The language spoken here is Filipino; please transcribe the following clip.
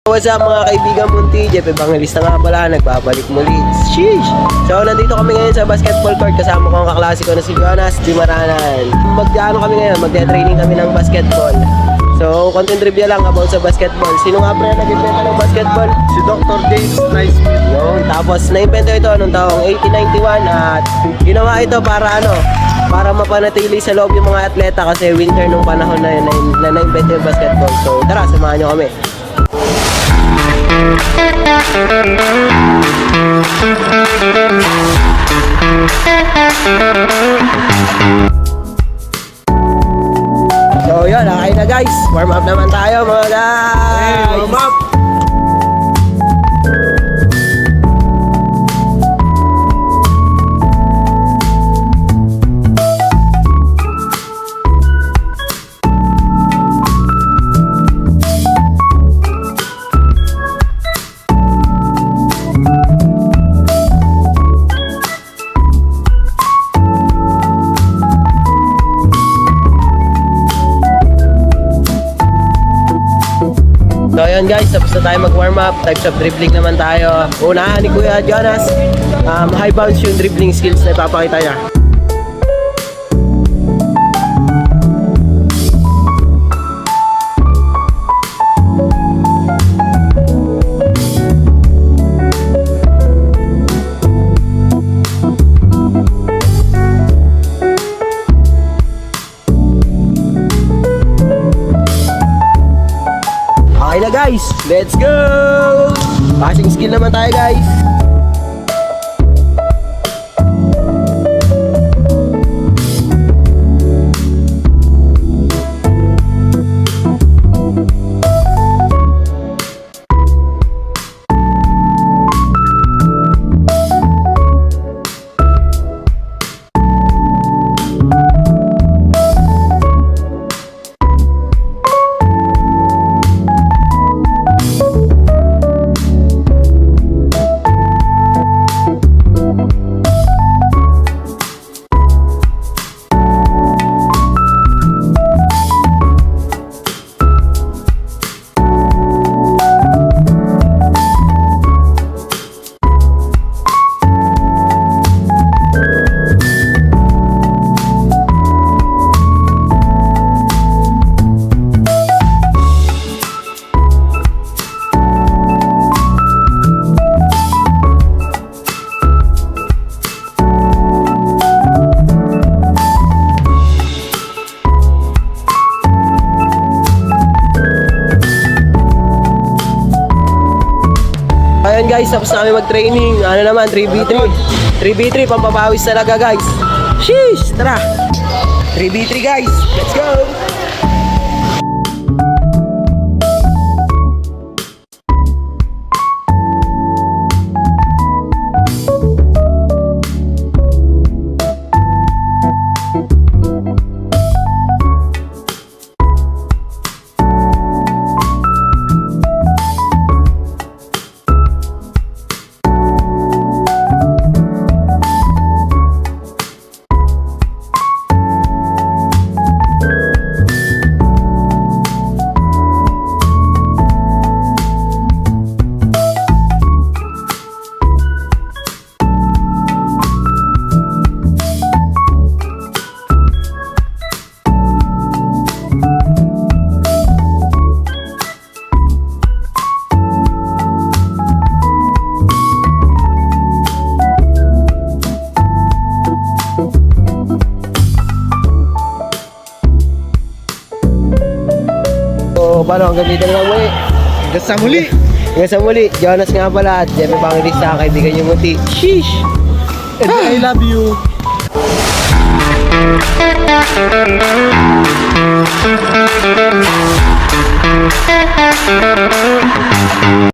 What's up mga kaibigan Munti? Jeff Evangelista nga pala, nagbabalik muli. Sheesh! So nandito kami ngayon sa basketball court. Kasama ko ang kaklase ko na si Jonas Dimaranan. Kami ngayon, magte-training kami ng basketball. So content trivia lang about sa basketball. Sino nga pala nag-invento ng basketball? Si Dr. James Naismith. Yun. Tapos na-invento ito noong taong 1891 at ginawa ito para mapanatili sa loob yung mga atleta kasi winter nung panahon na yun na na-invento yung basketball. So tara, samahan nyo kami. So yun, okay na guys. Warm up naman tayo mga guys. Hey, warm up! So ayun guys, tapos na tayo mag-warm up. Types of dribbling naman tayo. Unahan ni Kuya Jonas, high bounce yung dribbling skills na ipapakita niya. Okay na guys, let's go! Passing skill naman tayo guys. Ayan guys, tapos na kami mag-training. Ano naman, 3v3. 3v3, pampapawis talaga guys. Sheesh! Tara! 3v3 guys, let's go! So, paano? Hanggang dito na lang muli. Hanggang sa muli! Hanggang sa muli. Jonas nga pala at Jeff Evangelista, kaibigan yung Munti. Sheesh! And I love you!